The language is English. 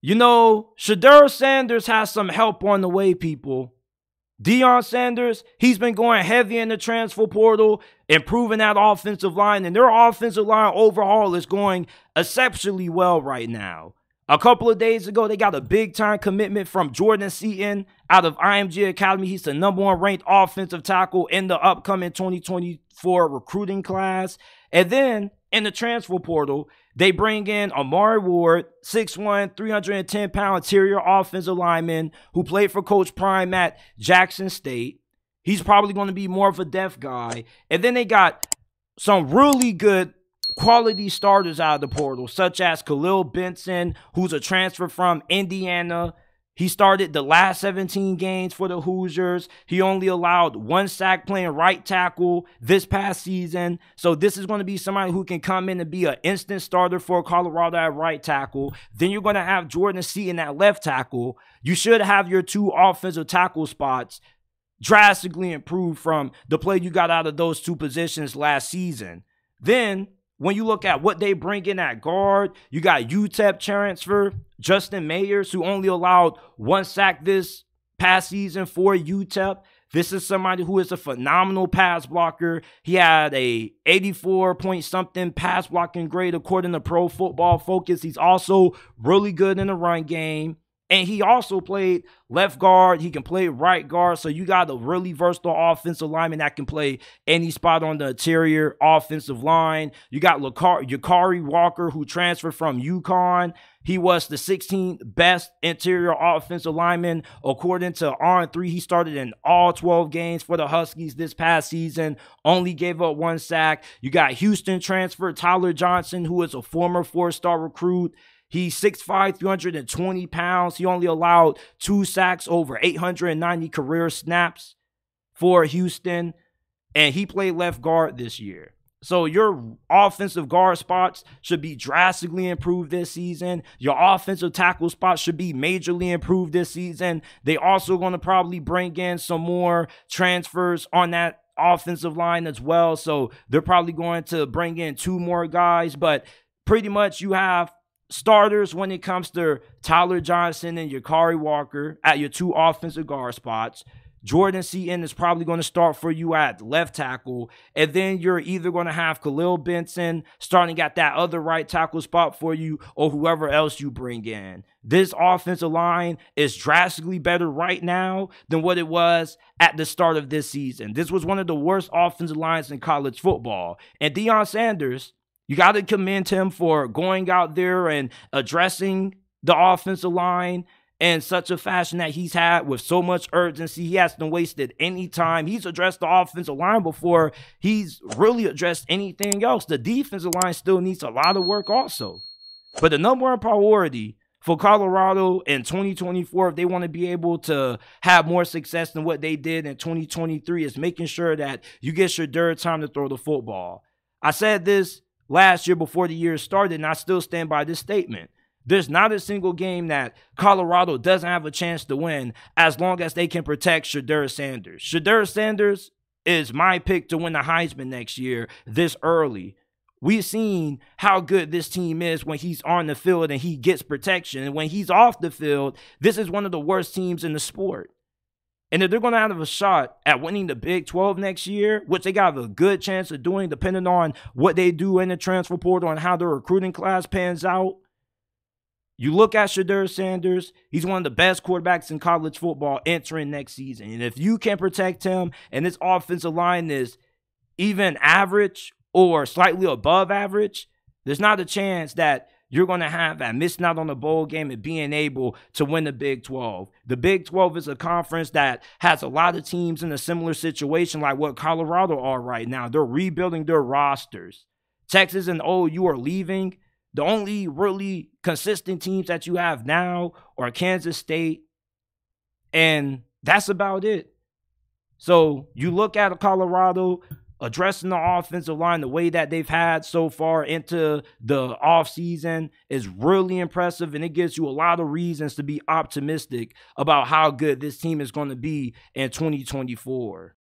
Shedeur Sanders has some help on the way, people. Deion Sanders, he's been going heavy in the transfer portal, improving that offensive line, and their offensive line overhaul is going exceptionally well right now. A couple of days ago, they got a big-time commitment from Jordan Seaton out of IMG Academy. He's the '1 ranked offensive tackle in the upcoming 2024 recruiting class. And then in the transfer portal, they bring in Amari Ward, 6'1", 310-pound interior offensive lineman who played for Coach Prime at Jackson State. He's probably going to be more of a depth guy. And then they got some really good quality starters out of the portal, such as Khalil Benson, who's a transfer from Indiana. He started the last 17 games for the Hoosiers. He only allowed 1 sack playing right tackle this past season. So this is going to be somebody who can come in and be an instant starter for Colorado at right tackle. Then you're going to have Jordan Seaton at left tackle. You should have your 2 offensive tackle spots drastically improved from the play you got out of those 2 positions last season. Then when you look at what they bring in at guard, you got UTEP transfer Justin Mayers, who only allowed 1 sack this past season for UTEP. This is somebody who is a phenomenal pass blocker. He had a 84-point-something pass blocking grade according to Pro Football Focus. He's also really good in the run game. And he also played left guard. He can play right guard. So you got a really versatile offensive lineman that can play any spot on the interior offensive line. You got Yakari Walker, who transferred from UConn. He was the 16th best interior offensive lineman. According to On3, he started in all 12 games for the Huskies this past season. Only gave up 1 sack. You got Houston transfer Tyler Johnson, who is a former 4-star recruit. He's 6'5", 320 pounds. He only allowed 2 sacks over 890 career snaps for Houston. And he played left guard this year. So your offensive guard spots should be drastically improved this season. Your offensive tackle spots should be majorly improved this season. They also going to probably bring in some more transfers on that offensive line as well. So they're probably going to bring in 2 more guys. But pretty much you have starters when it comes to Tyler Johnson and Yakari Walker at your 2 offensive guard spots. Jordan Seaton is probably going to start for you at left tackle. And then you're either going to have Khalil Benson starting at that other right tackle spot for you, or whoever else you bring in. This offensive line is drastically better right now than what it was at the start of this season. This was one of the worst offensive lines in college football. And Deion Sanders, you got to commend him for going out there and addressing the offensive line in such a fashion that he's had with so much urgency. He hasn't wasted any time. He's addressed the offensive line before he's really addressed anything else. The defensive line still needs a lot of work also. But the #1 priority for Colorado in 2024, if they want to be able to have more success than what they did in 2023, is making sure that you get Shedeur time to throw the football. I said this last year before the year started, and I still stand by this statement. There's not a single game that Colorado doesn't have a chance to win as long as they can protect Shedeur Sanders. Shedeur Sanders is my pick to win the Heisman next year this early. We've seen how good this team is when he's on the field and he gets protection. And when he's off the field, this is one of the worst teams in the sport. And if they're going to have a shot at winning the Big 12 next year, which they got a good chance of doing depending on what they do in the transfer portal and how their recruiting class pans out, you look at Shedeur Sanders, he's one of the best quarterbacks in college football entering next season. And if you can protect him and this offensive line is even average or slightly above average, there's not a chance that you're going to have at missing out on the bowl game and being able to win the Big 12. The Big 12 is a conference that has a lot of teams in a similar situation like what Colorado are right now. They're rebuilding their rosters. Texas and OU are leaving. The only really consistent teams that you have now are Kansas State, and that's about it. So you look at Colorado addressing the offensive line the way that they've had so far into the offseason is really impressive, and it gives you a lot of reasons to be optimistic about how good this team is going to be in 2024.